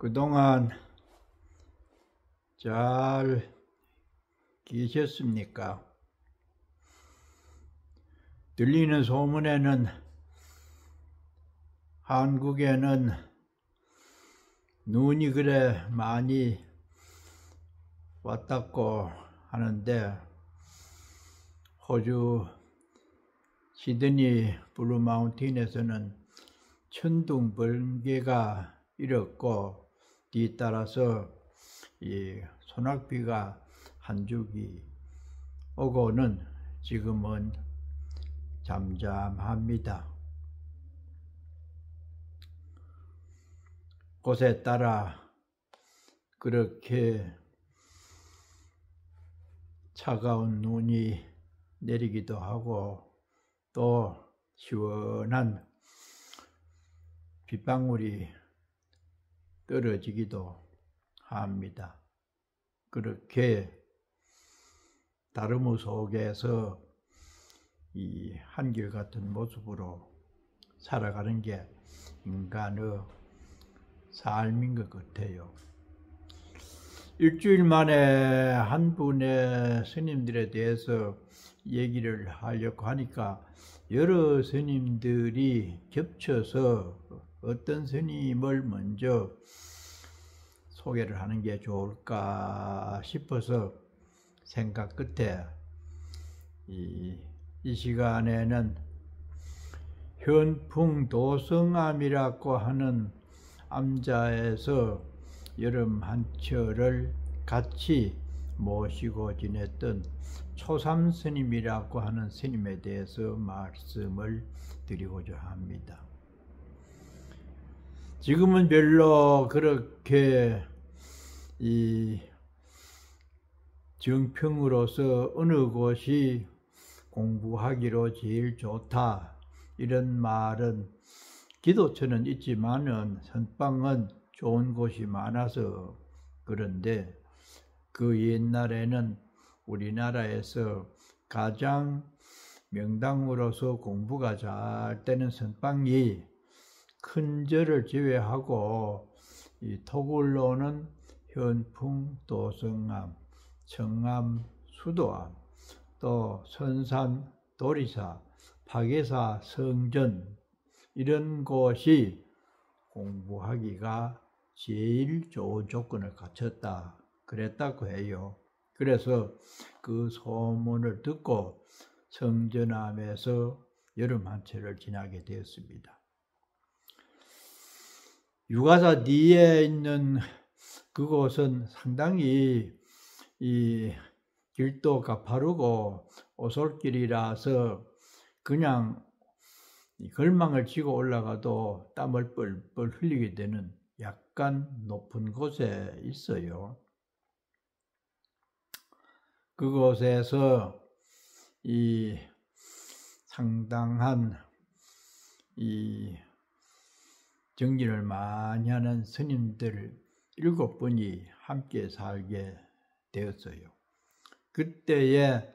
그동안 잘 계셨습니까? 들리는 소문에는 한국에는 눈이 그래 많이 왔다고 하는데, 호주 시드니 블루마운틴에서는 천둥 번개가 일었고, 뒤따라서 이 소낙비가 한 주기 오고는 지금은 잠잠합니다. 곳에 따라 그렇게 차가운 눈이 내리기도 하고 또 시원한 빗방울이 떨어지기도 합니다. 그렇게 다름 속에서 이 한결같은 모습으로 살아가는 게 인간의 삶인 것 같아요. 일주일 만에 한 분의 스님들에 대해서 얘기를 하려고 하니까 여러 스님들이 겹쳐서 어떤 스님을 먼저 소개를 하는 게 좋을까 싶어서 생각 끝에 이 시간에는 현풍도성암이라고 하는 암자에서 여름 한철을 같이 모시고 지냈던 초삼 스님이라고 하는 스님에 대해서 말씀을 드리고자 합니다. 지금은 별로 그렇게 이 정평으로서 어느 곳이 공부하기로 제일 좋다 이런 말은 기도처는 있지만은 선방은 좋은 곳이 많아서 그런데, 그 옛날에는 우리나라에서 가장 명당으로서 공부가 잘 되는 선방이 큰 절을 제외하고 이 토굴로는 현풍, 도성암, 청암, 수도암, 또 선산, 도리사, 파계사, 성전 이런 곳이 공부하기가 제일 좋은 조건을 갖췄다 그랬다고 해요. 그래서 그 소문을 듣고 성전암에서 여름 한철을 지나게 되었습니다. 유가사 뒤에 있는 그곳은 상당히 이 길도 가파르고 오솔길이라서 그냥 걸망을 치고 올라가도 땀을 뻘뻘 흘리게 되는 약간 높은 곳에 있어요. 그곳에서 이 상당한 이 정진을 많이 하는 스님들 7분이 함께 살게 되었어요. 그때에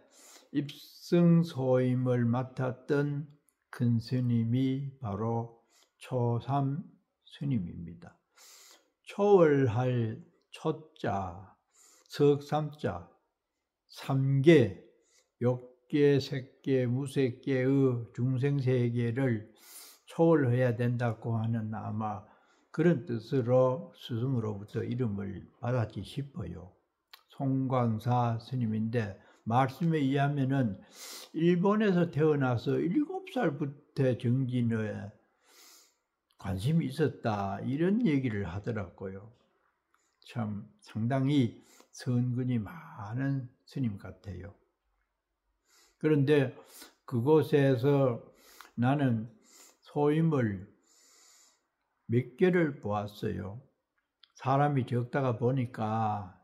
입승소임을 맡았던 큰 스님이 바로 초삼 스님입니다. 초월할 초자, 석삼자, 삼계, 욕계, 색계, 무색계의 중생세계를 초월해야 된다고 하는 아마 그런 뜻으로 스승으로부터 이름을 받았지 싶어요. 송광사 스님인데, 말씀에 의하면은 일본에서 태어나서 7살부터 정진에 관심이 있었다 이런 얘기를 하더라고요. 참 상당히 선근이 많은 스님 같아요. 그런데 그곳에서 나는 소임을 몇 개를 보았어요. 사람이 적다가 보니까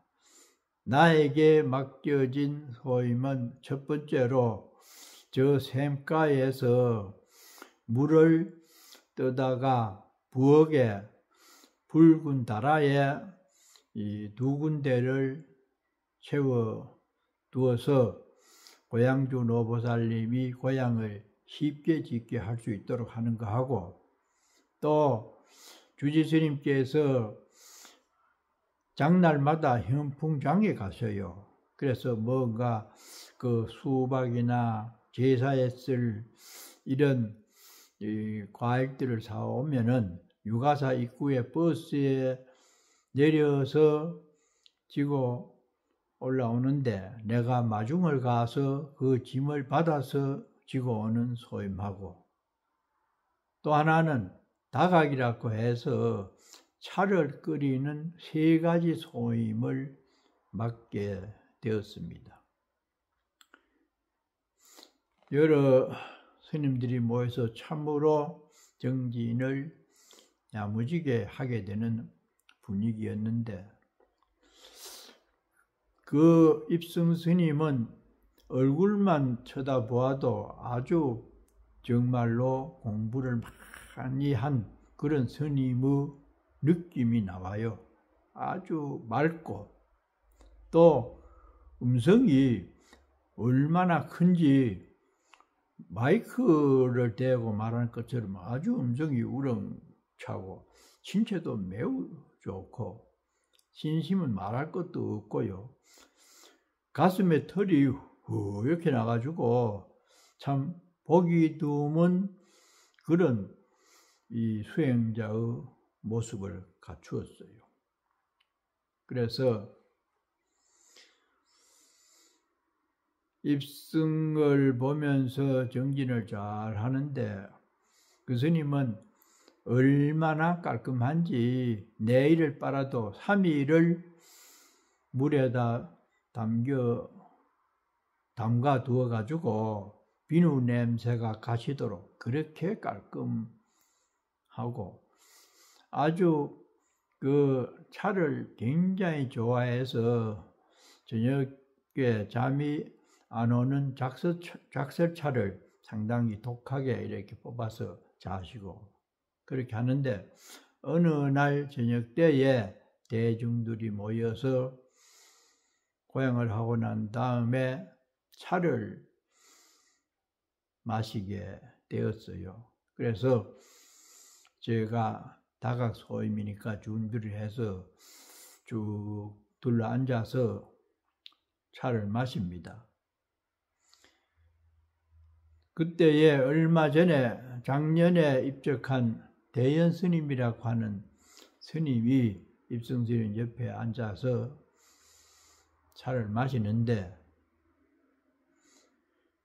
나에게 맡겨진 소임은 첫 번째로 저 샘가에서 물을 떠다가 부엌에 붉은 다라에 이 2군데를 채워 두어서 고양주 노보살님이 고향을 쉽게 짓게 할 수 있도록 하는 거 하고, 또 주지스님께서 장날마다 현풍장에 가서요. 그래서 뭔가 그 수박이나 제사에 쓸 이런 과일들을 사오면은 유가사 입구에 버스에 내려서 지고 올라오는데 내가 마중을 가서 그 짐을 받아서 지고 오는 소임하고, 또 하나는 다각이라고 해서 차를 끓이는 3가지 소임을 맡게 되었습니다. 여러 스님들이 모여서 참으로 정진을 야무지게 하게 되는 분위기였는데, 그 입승 스님은 얼굴만 쳐다보아도 아주 정말로 공부를 많이 한 그런 스님의 느낌이 나와요. 아주 맑고, 또 음성이 얼마나 큰지 마이크를 대고 말하는 것처럼 아주 음성이 우렁차고 신체도 매우 좋고 신심은 말할 것도 없고요. 가슴에 털이 이렇게 나가지고 참 보기 드문 그런 이 수행자의 모습을 갖추었어요. 그래서 입승을 보면서 정진을 잘 하는데, 그 스님은 얼마나 깔끔한지 내일을 빨아도 3일을 물에다 담가 두어 가지고 비누 냄새가 가시도록 그렇게 깔끔하고, 아주 그 차를 굉장히 좋아해서 저녁에 잠이 안 오는 작설차를 상당히 독하게 이렇게 뽑아서 자시고 그렇게 하는데, 어느 날 저녁 때에 대중들이 모여서 고향을 하고 난 다음에 차를 마시게 되었어요. 그래서 제가 다각 소임이니까 준비를 해서 쭉 둘러 앉아서 차를 마십니다. 그때에 얼마 전에 작년에 입적한 대연 스님이라고 하는 스님이 입승 스님 옆에 앉아서 차를 마시는데,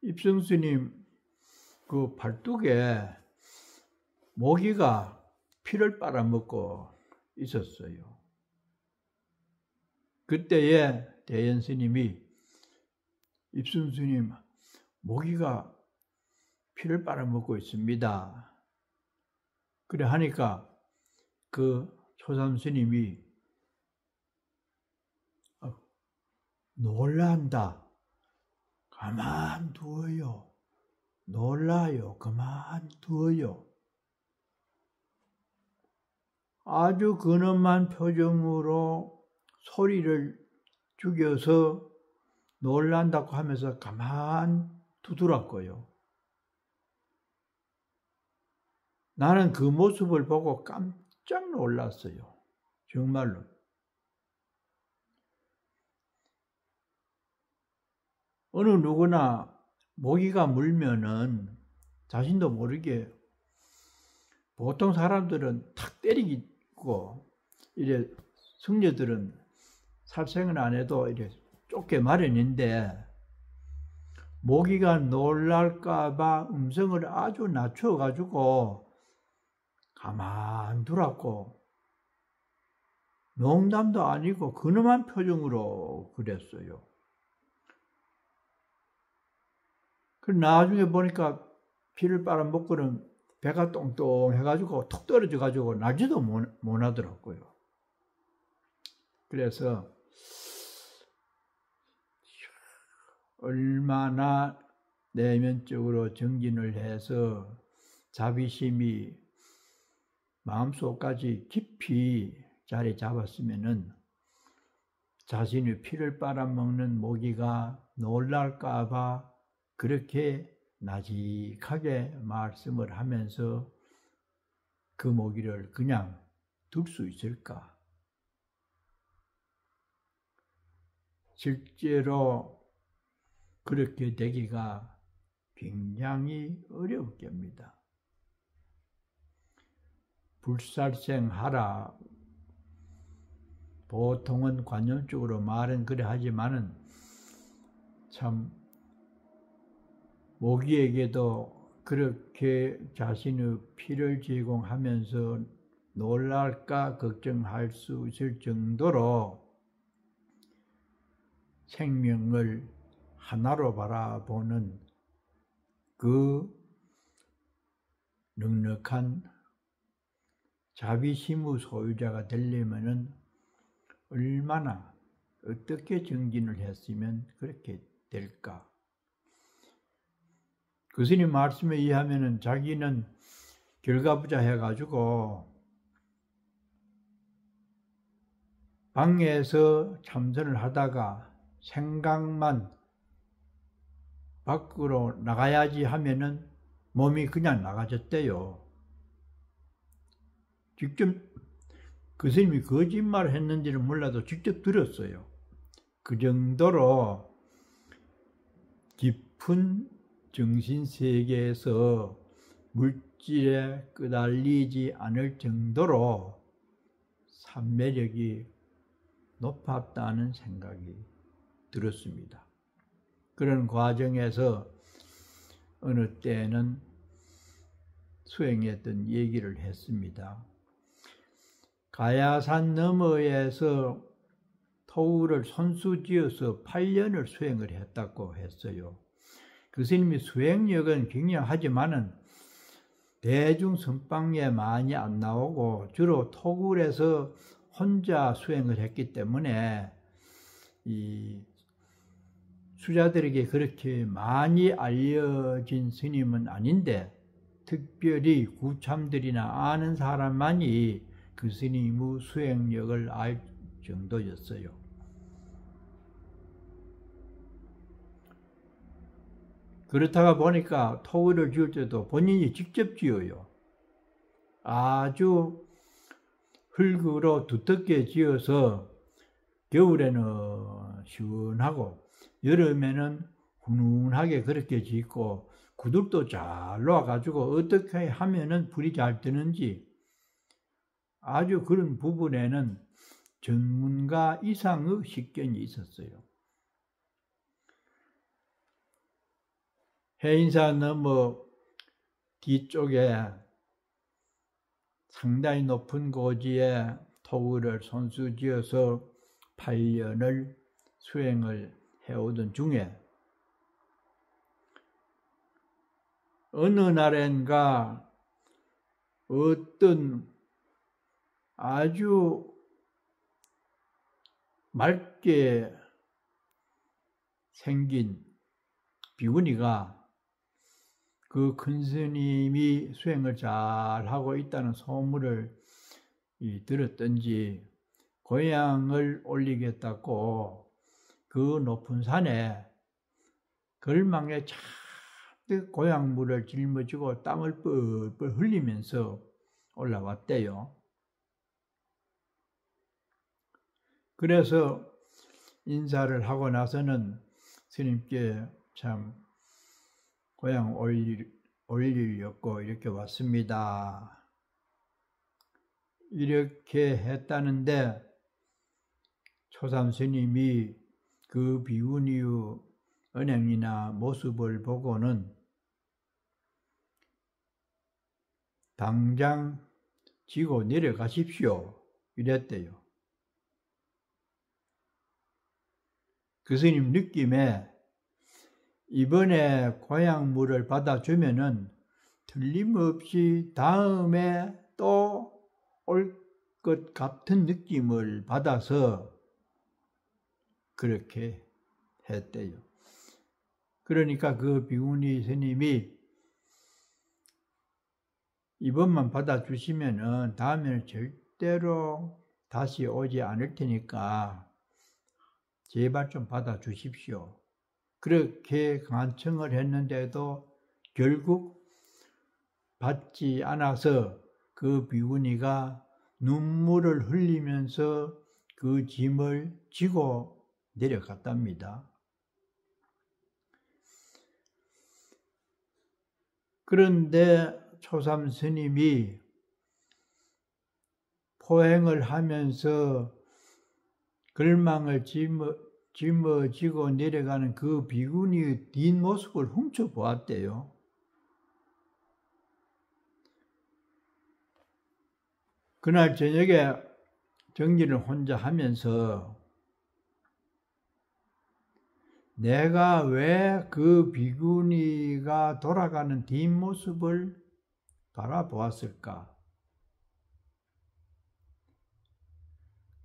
입승 스님 그 팔뚝에 모기가 피를 빨아먹고 있었어요. 그때에 대연 스님이 입승 스님 모기가 피를 빨아먹고 있습니다. 그래 하니까 그 초삼 스님이 놀란다. 가만두어요. 놀라요. 그만두어요. 아주 근엄한 표정으로 소리를 죽여서 놀란다고 하면서 가만두더라고요. 나는 그 모습을 보고 깜짝 놀랐어요. 정말로. 어느 누구나 모기가 물면은 자신도 모르게 보통 사람들은 탁 때리고, 이래 승려들은 살생을 안 해도 이래 쫓게 마련인데, 모기가 놀랄까봐 음성을 아주 낮춰가지고 가만두라고, 농담도 아니고 근엄한 표정으로 그랬어요. 그 나중에 보니까 피를 빨아먹고는 배가 똥똥해가지고 툭 떨어져가지고 날지도 못하더라고요. 그래서 얼마나 내면적으로 정진을 해서 자비심이 마음속까지 깊이 자리 잡았으면은 자신의 피를 빨아먹는 모기가 놀랄까봐 그렇게 나직하게 말씀을 하면서 그 모기를 그냥 둘 수 있을까? 실제로 그렇게 되기가 굉장히 어려울 겁니다. 불살생하라. 보통은 관념적으로 말은 그래 하지만은 참 모기에게도 그렇게 자신의 피를 제공하면서 놀랄까 걱정할 수 있을 정도로 생명을 하나로 바라보는 그 넉넉한 자비심의 소유자가 되려면은 얼마나 어떻게 정진을 했으면 그렇게 될까? 그 스님 말씀에 의하면은 자기는 결가부자 해가지고 방에서 참선을 하다가 생각만 밖으로 나가야지 하면은 몸이 그냥 나가졌대요. 직접 그 스님이 거짓말을 했는지는 몰라도 직접 들었어요. 그 정도로 깊은 정신세계에서 물질에 끄달리지 않을 정도로 삼매력이 높았다는 생각이 들었습니다. 그런 과정에서 어느 때는 수행했던 얘기를 했습니다. 가야산 너머에서 토우를 손수지어서 8년을 수행을 했다고 했어요. 그 스님이 수행력은 굉장하지만은 대중 선방에 많이 안 나오고 주로 토굴에서 혼자 수행을 했기 때문에 이 수자들에게 그렇게 많이 알려진 스님은 아닌데 특별히 구참들이나 아는 사람만이 그 스님의 수행력을 알 정도였어요. 그렇다가 보니까 토굴을 지을 때도 본인이 직접 지어요. 아주 흙으로 두텁게 지어서 겨울에는 시원하고 여름에는 훈훈하게 그렇게 짓고 구들도 잘 놓아가지고 어떻게 하면은 불이 잘 뜨는지 아주 그런 부분에는 전문가 이상의 식견이 있었어요. 해인산 너머 뒤쪽에 상당히 높은 고지에 토굴을 손수지어서 8년을 수행을 해오던 중에 어느 날엔가 어떤 아주 맑게 생긴 비구니가 그 큰 스님이 수행을 잘 하고 있다는 소문을 들었던지 고향을 올리겠다고 그 높은 산에 걸망에 잔뜩 고향물을 짊어지고 땀을 뻘뻘 흘리면서 올라왔대요. 그래서 인사를 하고 나서는 스님께 참 고향 올리려고 이렇게 왔습니다. 이렇게 했다는데 초삼 스님이 그 비구니의 언행이나 모습을 보고는 당장 지고 내려가십시오 이랬대요. 그 스님 느낌에 이번에 고향물을 받아주면은 틀림없이 다음에 또 올 것 같은 느낌을 받아서 그렇게 했대요. 그러니까 그 비구니 스님이 이번만 받아주시면은 다음에는 절대로 다시 오지 않을 테니까 제발 좀 받아주십시오. 그렇게 간청을 했는데도 결국 받지 않아서 그 비구니가 눈물을 흘리면서 그 짐을 지고 내려갔답니다. 그런데 초삼 스님이 포행을 하면서 걸망을 짊어지고 내려가는 그 비구니의 뒷모습을 훔쳐보았대요. 그날 저녁에 정리를 혼자 하면서 내가 왜 그 비구니가 돌아가는 뒷모습을 바라보았을까?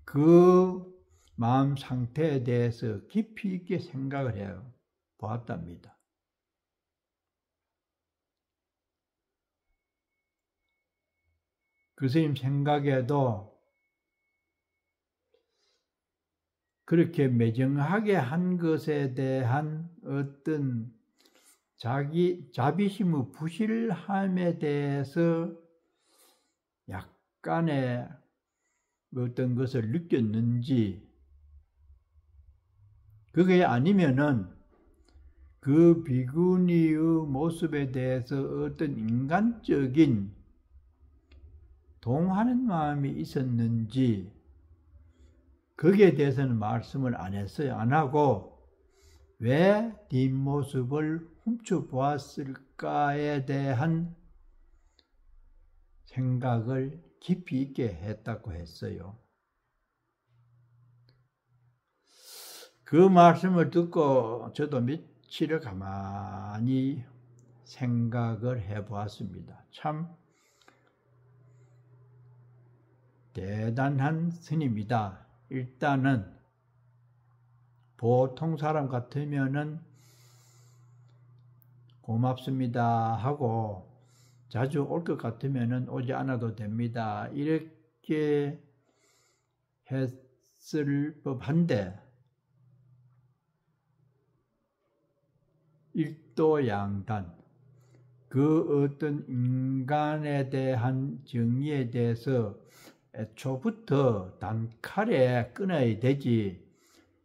그 마음 상태에 대해서 깊이 있게 생각을 해요. 보았답니다. 그 스님 생각에도 그렇게 매정하게 한 것에 대한 어떤 자비심의 부실함에 대해서 약간의 어떤 것을 느꼈는지, 그게 아니면은 그 비구니의 모습에 대해서 어떤 인간적인 동하는 마음이 있었는지, 거기에 대해서는 말씀을 안 했어요. 안 하고 왜 뒷모습을 훔쳐보았을까에 대한 생각을 깊이 있게 했다고 했어요. 그 말씀을 듣고 저도 며칠을 가만히 생각을 해보았습니다. 참 대단한 스님이다. 일단은 보통 사람 같으면은 고맙습니다 하고 자주 올 것 같으면은 오지 않아도 됩니다. 이렇게 했을 법한데 일도양단, 그 어떤 인간에 대한 정의에 대해서 애초부터 단칼에 끊어야 되지,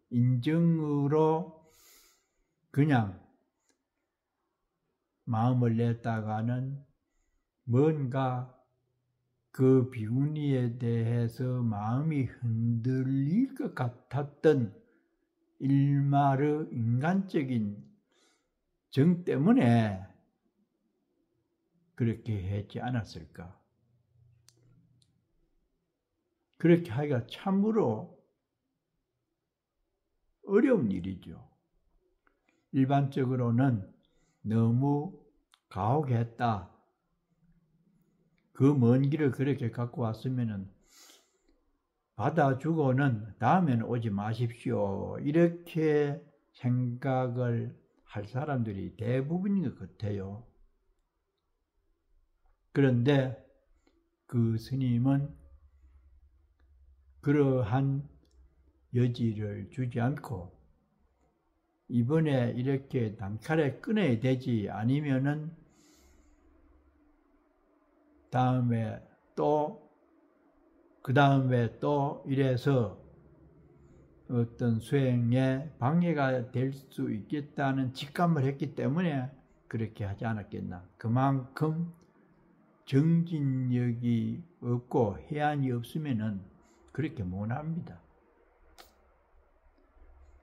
인정으로 그냥 마음을 냈다가는 뭔가 그 비구니에 대해서 마음이 흔들릴 것 같았던 일말의 인간적인 정 때문에 그렇게 했지 않았을까. 그렇게 하기가 참으로 어려운 일이죠. 일반적으로는 너무 가혹했다. 그 먼 길을 그렇게 갖고 왔으면은 받아주고는 다음에는 오지 마십시오. 이렇게 생각을 할 사람들이 대부분인 것 같아요. 그런데 그 스님은 그러한 여지를 주지 않고 이번에 이렇게 단칼에 끊어야 되지, 아니면은 다음에 또 그 다음에 또 이래서 어떤 수행에 방해가 될 수 있겠다는 직감을 했기 때문에 그렇게 하지 않았겠나. 그만큼 정진력이 없고 해안이 없으면은 그렇게 못합니다.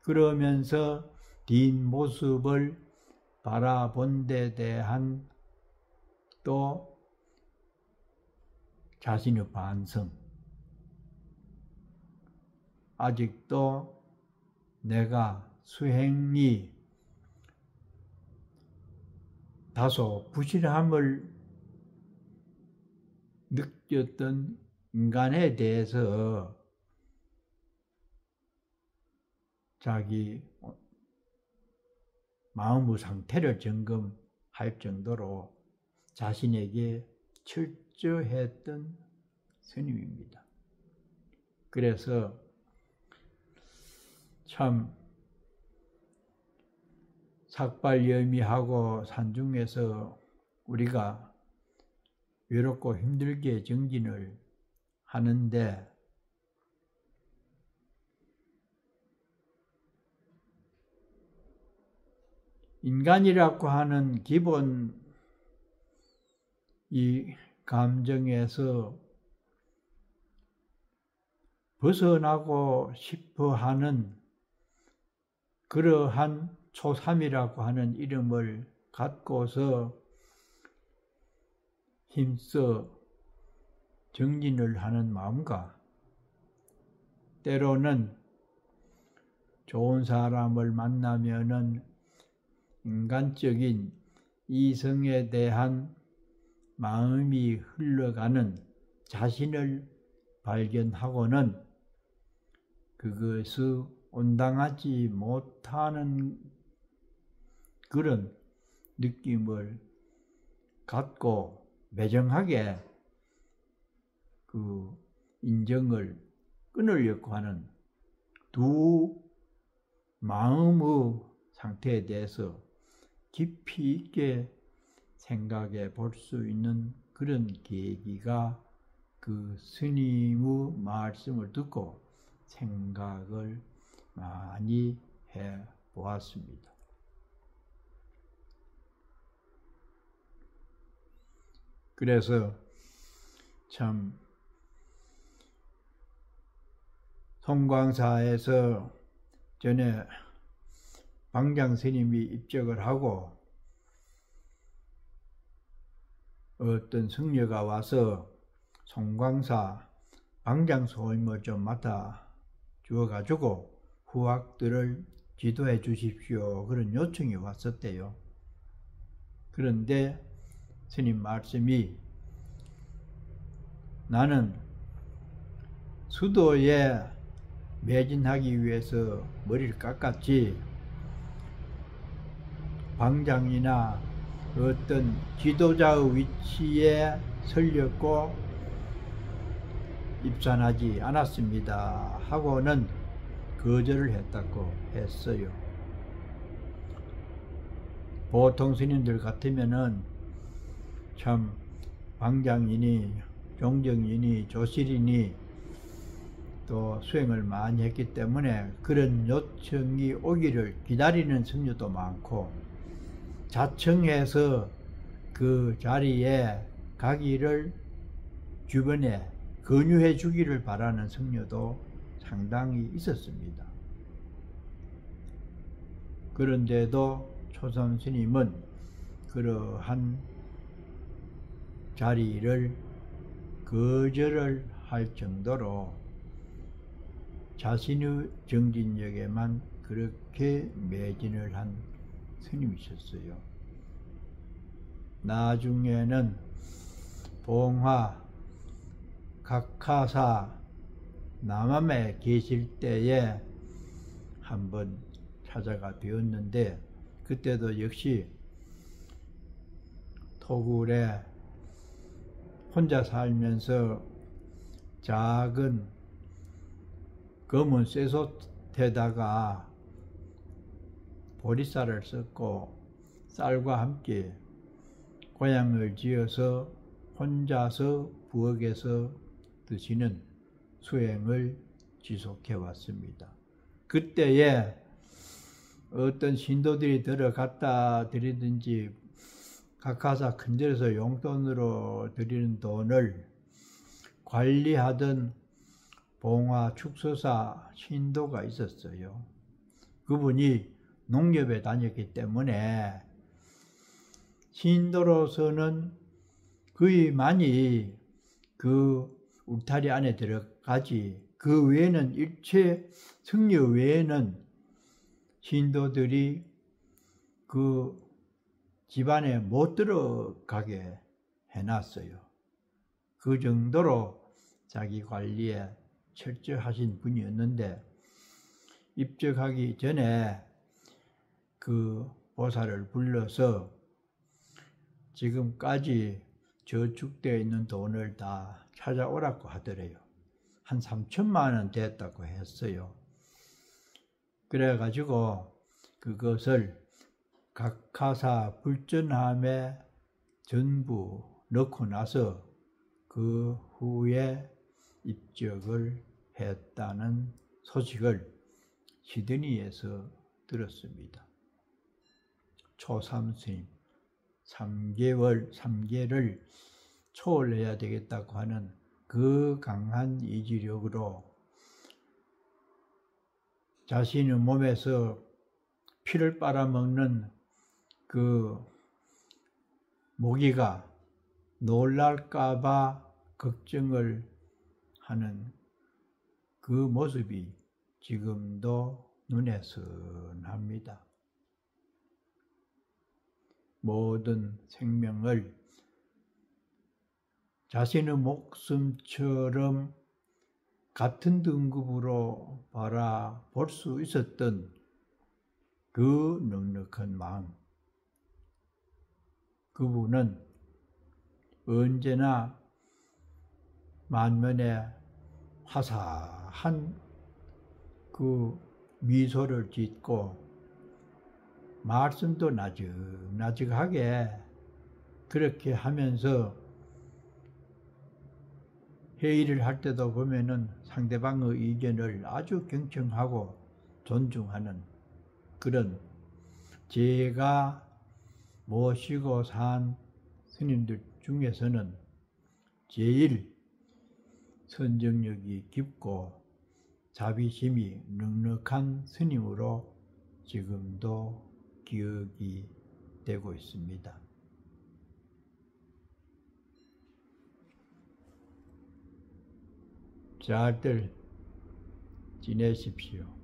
그러면서 뒷모습을 바라본 데 대한 또 자신의 반성, 아직도 내가 수행이 다소 부실함을 느꼈던 인간에 대해서 자기 마음의 상태를 점검할 정도로 자신에게 철저했던 스님입니다. 그래서 참 삭발염이하고 산중에서 우리가 외롭고 힘들게 정진을 하는데 인간이라고 하는 기본 이 감정에서 벗어나고 싶어 하는 그러한 초삼이라고 하는 이름을 갖고서 힘써 정진을 하는 마음과 때로는 좋은 사람을 만나면은 인간적인 이성에 대한 마음이 흘러가는 자신을 발견하고는 그것을 온당하지 못하는 그런 느낌을 갖고 매정하게 그 인정을 끊으려고 하는 두 마음의 상태에 대해서 깊이 있게 생각해 볼 수 있는 그런 계기가 그 스님의 말씀을 듣고 생각을 많이 해 보았습니다. 그래서 참 송광사에서 전에 방장 스님이 입적을 하고 어떤 승려가 와서 송광사 방장 소임을 좀 맡아 주어가지고 후학들을 지도해 주십시오. 그런 요청이 왔었대요. 그런데 스님 말씀이 나는 수도에 매진하기 위해서 머리를 깎았지 방장이나 어떤 지도자의 위치에 설렸고 입산하지 않았습니다 하고는 거절을 했다고 했어요. 보통 스님들 같으면은 참 방장이니 종정이니 조실이니 또 수행을 많이 했기 때문에 그런 요청이 오기를 기다리는 승려도 많고 자청해서 그 자리에 가기를 주변에 권유해 주기를 바라는 승려도 상당히 있었습니다. 그런데도 초선 스님은 그러한 자리를 거절을 할 정도로 자신의 정진력에만 그렇게 매진을 한 스님이셨어요. 나중에는 봉화 각하사 남암에 계실 때에 한번 찾아가 뵈었는데 그때도 역시 토굴에 혼자 살면서 작은 검은 쇠솥에다가 보리쌀을 섞고 쌀과 함께 고향을 지어서 혼자서 부엌에서 드시는 수행을 지속해 왔습니다. 그때에 어떤 신도들이 들어갔다 드리든지 각하사 큰절에서 용돈으로 드리는 돈을 관리하던 봉화 축서사 신도가 있었어요. 그분이 농협에 다녔기 때문에 신도로서는 거의 많이 그 울타리 안에 들어가지 그 외에는 일체 승려 외에는 신도들이 그 집안에 못 들어가게 해놨어요. 그 정도로 자기 관리에 철저하신 분이었는데 입적하기 전에 그 보살을 불러서 지금까지 저축되어 있는 돈을 다 찾아오라고 하더래요. 한 3천만 원 됐다고 했어요. 그래가지고 그것을 각하사 불전함에 전부 넣고 나서 그 후에 입적을 했다는 소식을 시드니에서 들었습니다. 초3 스님, 3개를 초월해야 되겠다고 하는 그 강한 의지력으로 자신의 몸에서 피를 빨아먹는 그 모기가 놀랄까봐 걱정을 하는 그 모습이 지금도 눈에 선합니다. 모든 생명을 자신의 목숨처럼 같은 등급으로 바라볼 수 있었던 그 넉넉한 마음, 그분은 언제나 만면에 화사한 그 미소를 짓고 말씀도 나직나직하게 그렇게 하면서 회의를 할 때도 보면은 상대방의 의견을 아주 경청하고 존중하는 그런, 제가 모시고 산 스님들 중에서는 제일 선정력이 깊고 자비심이 넉넉한 스님으로 지금도 기억이 되고 있습니다. 잘들 지내십시오.